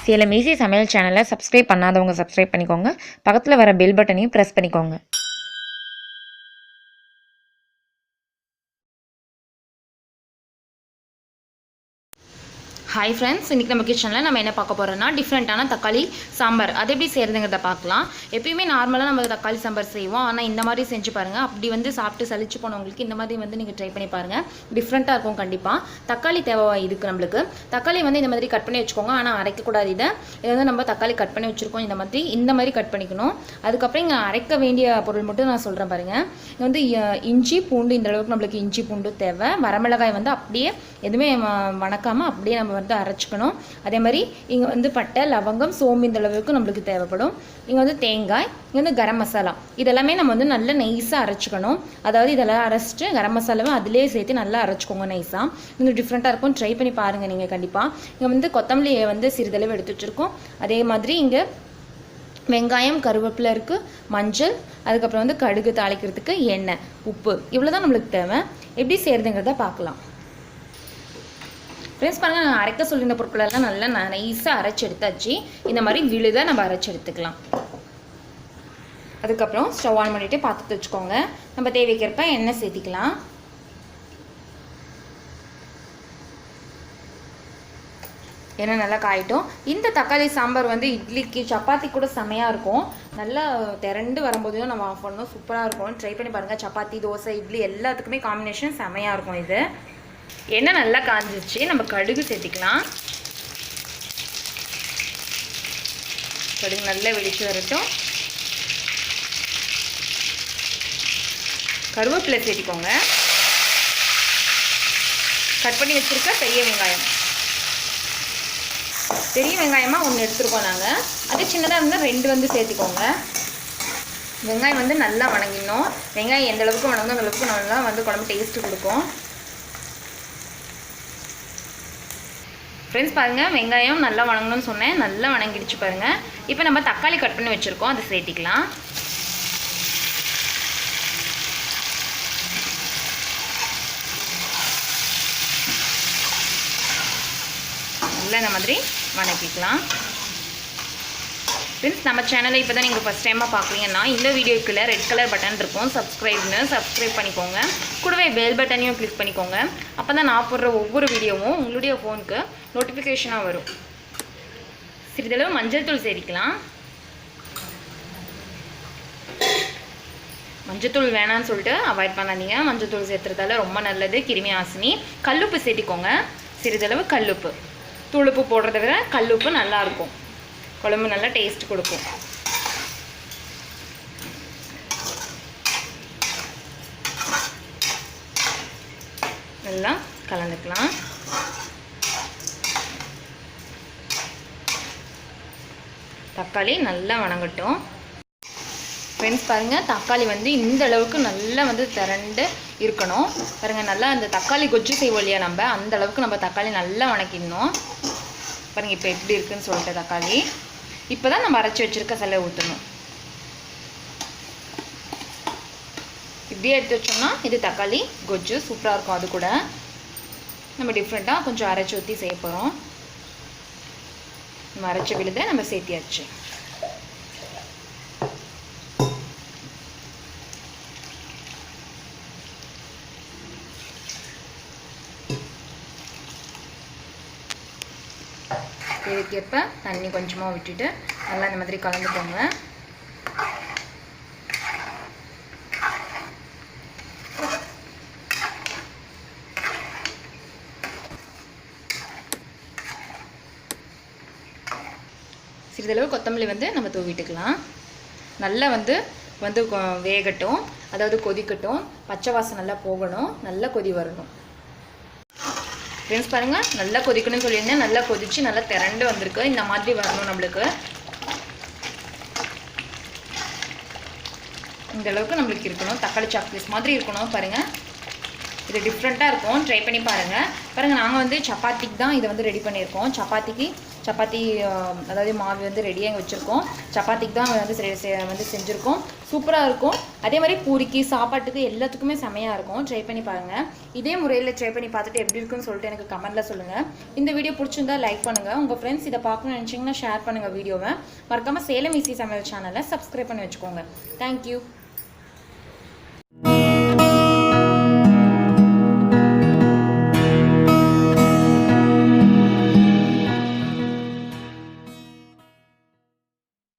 Salem easy சமையல் சேனலை subscribe பண்ணாதவங்க சப்ஸ்கிரைப் பண்ணிக்கோங்க. பக்கத்தில் வர பெல் பட்டனையும் ப்ரெஸ் பண்ணிக்கோங்க. ஹாய் ஃப்ரெண்ட்ஸ், இன்றைக்கி நம்ம கிச்சனில் நம்ம என்ன பார்க்க போகிறோம்னா டிஃப்ரெண்ட்டான தக்காளி சாம்பார். அது எப்படி செய்கிறதுங்கிறத பார்க்கலாம். எப்பயுமே நார்மலாக நம்ம தக்காளி சாம்பார் செய்வோம், ஆனால் இந்த மாதிரி செஞ்சு பாருங்கள். அப்படி சாப்பிட்டு சலிச்சு போனவங்களுக்கு இந்த மாதிரி நீங்கள் ட்ரை பண்ணி பாருங்கள். டிஃப்ரெண்ட்டாக இருக்கும் கண்டிப்பாக. தக்காளி தேவை இதுக்கு நம்மளுக்கு. தக்காளி இந்த மாதிரி கட் பண்ணி வச்சுக்கோங்க, ஆனால் அரைக்கக்கூடாது. இதை நம்ம தக்காளி கட் பண்ணி வச்சுருக்கோம். இந்த மாதிரி கட் பண்ணிக்கணும். அதுக்கப்புறம் இங்கே அரைக்க வேண்டிய பொருள் மட்டும் நான் சொல்கிறேன் பாருங்கள். இங்கே இஞ்சி பூண்டு, இந்த அளவுக்கு நம்மளுக்கு இஞ்சி பூண்டு தேவை. வரமிளகாய் அப்படியே எதுவுமே வணக்காமல் அப்படியே நம்ம அரைச்சிக்கணும். அதே மாதிரி இங்கே பட்டை, லவங்கம், சோம்பு இந்த அளவுக்கு நம்மளுக்கு தேவைப்படும். இங்கே தேங்காய், இங்கே கரம் மசாலா, இதெல்லாமே நம்ம நல்லா நைஸாக அரைச்சிக்கணும். அதாவது இதெல்லாம் அரைச்சிட்டு கரம் மசாலாவை அதிலே சேர்த்து நல்லா அரைச்சிக்கோங்க நைஸாக. இன்னும் டிஃப்ரெண்ட்டாக இருக்கும், ட்ரை பண்ணி பாருங்கள் நீங்கள் கண்டிப்பாக. இங்கே கொத்தமல்லியை சிறிதளவு எடுத்து வச்சுருக்கோம். அதே மாதிரி இங்கே வெங்காயம், கருவேப்பிலை இருக்குது, மஞ்சள், அதுக்கப்புறம் கடுகு தாளிக்கிறதுக்கு எண்ணெய், உப்பு, இவ்வளோ தான் நம்மளுக்கு தேவை. எப்படி செய்கிறதுங்கிறத பார்க்கலாம். ஃப்ரெண்ட்ஸ் பாருங்கள், நான் அரைக்க சொல்லியிருந்த பொருட்களெல்லாம் நல்லா நைஸாக அரைச்சி எடுத்தாச்சு. இந்த மாதிரி விழுதை நம்ம அரைச்சி எடுத்துக்கலாம். அதுக்கப்புறம் ஸ்டவ் ஆன் பண்ணிவிட்டு பார்த்துட்டு வச்சுக்கோங்க. நம்ம தேவைக்கிறப்ப எண்ணெய் சேர்த்திக்கலாம். எண்ணெய் நல்லா காயிட்டும். இந்த தக்காளி சாம்பார் இட்லிக்கு, சப்பாத்தி கூட செமையாக இருக்கும். நல்லா திரண்டு வரும்போது தான் நம்ம ஆஃப் பண்ணணும். சூப்பராக இருக்கும், ட்ரை பண்ணி பாருங்கள். சப்பாத்தி, தோசை, இட்லி எல்லாத்துக்குமே காம்பினேஷன் செமையாக இருக்கும் இது. எண்ணெய் நல்லா காஞ்சிச்சு, நம்ம கடுகு சேர்த்திக்கலாம். கடுகு நல்லா வெடிச்சு வரட்டும். கருவேப்பிலை சேர்த்திக்கோங்க. கட் பண்ணி வச்சுருக்க பெரிய வெங்காயமாக ஒன்று எடுத்துருக்கோம் நாங்கள். அது சின்னதாக இருந்தால் 2 சேர்த்திக்கோங்க. வெங்காயம் நல்லா வணங்கிடணும். வெங்காயம் எந்த அளவுக்கு வணங்கும் அந்த அளவுக்கு நல்லா குழம்பு டேஸ்ட்டு கொடுக்கும். ஃப்ரெண்ட்ஸ் பாருங்கள், வெங்காயம் நல்லா வணங்கணும்னு சொன்னேன், நல்லா வணங்கிடுச்சு பாருங்கள். இப்போ நம்ம தக்காளி கட் பண்ணி வச்சுருக்கோம், அதை சேர்த்திக்கலாம். நல்லா இந்த மாதிரி வணக்கிக்கலாம். ஃப்ரெண்ட்ஸ், நம்ம சேனலை இப்போ தான் நீங்கள் ஃபஸ்ட் டைமாக பார்க்குறீங்கன்னா இந்த வீடியோக்குள்ளே ரெட் கலர் பட்டன் இருக்கும், சப்ஸ்கிரைப் பண்ணிக்கோங்க. கூடவே பெல் பட்டனையும் கிளிக் பண்ணிக்கோங்க. அப்போ தான் நான் போடுற ஒவ்வொரு வீடியோவும் உங்களுடைய ஃபோனுக்கு நோட்டிஃபிகேஷனாக வரும். சிறிதளவு மஞ்சள் தூள் சேர்த்திக்கலாம். மஞ்சத்தூள் வேணான்னு சொல்லிட்டு அவாய்ட் பண்ணாதீங்க. மஞ்சத்தூள் சேர்த்துறதால ரொம்ப நல்லது, கிருமி ஆசினி. கல்லுப்பு சேர்த்திக்கோங்க. சிறிதளவு கல்லுப்பு. தூளுப்பு போடுறத விட கல்லுப்பு நல்லாயிருக்கும், குழம்பு நல்லா டேஸ்ட் கொடுக்கும். நல்லா கலந்துக்கலாம். தக்காளி நல்லா வணங்கட்டும். ஃப்ரெண்ட்ஸ் பாருங்கள், தக்காளி இந்த அளவுக்கு நல்லா திரண்டு இருக்கணும். பாருங்கள், நல்லா அந்த தக்காளி கொஜ்ஜு செய்வோம் இல்லையா நம்ம, அந்த அளவுக்கு நம்ம தக்காளி நல்லா வணக்கிடணும். பாருங்கள் இப்போ எப்படி இருக்குன்னு சொல்லிட்டு தக்காளி. இப்போ தான் நம்ம அரைச்சி வச்சுருக்க சிலை ஊற்றணும். இப்படியே எடுத்து வச்சோம்னா இது தக்காளி கொஜ்ஜு சூப்பராக இருக்கும். அது கூட நம்ம டிஃப்ரெண்ட்டாக கொஞ்சம் அரைச்சி ஊற்றி செய்ய போகிறோம். நம்ம அரைச்ச விழுதை நம்ம சேர்த்தியாச்சு. இதுக்கேற்ப தண்ணி கொஞ்சமாக விட்டுட்டு நல்லா இந்த மாதிரி கலந்துக்கோங்க. சிறிதளவு கொத்தமல்லி நம்ம தூவிட்டுக்கலாம். நல்லா வேகட்டும், அதாவது கொதிக்கட்டும். பச்சை வாசம் நல்லா போகணும், நல்லா கொதி வரணும். ஃப்ரெண்ட்ஸ் பாருங்கள், நல்லா கொதிக்கணும்னு சொல்லியிருந்தேன். நல்லா கொதிச்சு நல்லா திரண்டு வந்திருக்கு. இந்த மாதிரி வரணும் நம்மளுக்கு. இந்த அளவுக்கு நம்மளுக்கு இருக்கணும். தக்காளி சாக்லேட் மாதிரி இருக்கணும். பாருங்கள், இது டிஃப்ரெண்ட்டாக இருக்கும், ட்ரை பண்ணி பாருங்கள். பாருங்கள், நாங்கள் சப்பாத்திக்கு தான் இதை ரெடி பண்ணியிருக்கோம். சப்பாத்திக்கு சப்பாத்தி அதாவது மாவு வந்து ரெடியாக வச்சுருக்கோம். சப்பாத்திக்கு தான் வந்து செஞ்சுருக்கோம். சூப்பராக இருக்கும். அதே மாதிரி பூரிக்கு சாப்பாட்டுக்கு எல்லாத்துக்குமே செமையாக இருக்கும். ட்ரை பண்ணி பாருங்கள். இதே முறையில் ட்ரை பண்ணி பார்த்துட்டு எப்படி இருக்குன்னு சொல்லிட்டு எனக்கு கமெண்ட்டில் சொல்லுங்கள். இந்த வீடியோ பிடிச்சிருந்தா லைக் பண்ணுங்கள். உங்கள் ஃப்ரெண்ட்ஸ் இதை பார்க்கணும்னு நினச்சிங்கன்னா ஷேர் பண்ணுங்கள் வீடியோவை. மறக்காமல் சேலம் ஈஸி சமையல் சேனலை சப்ஸ்கிரைப் பண்ணி வச்சுக்கோங்க. தேங்க்யூ.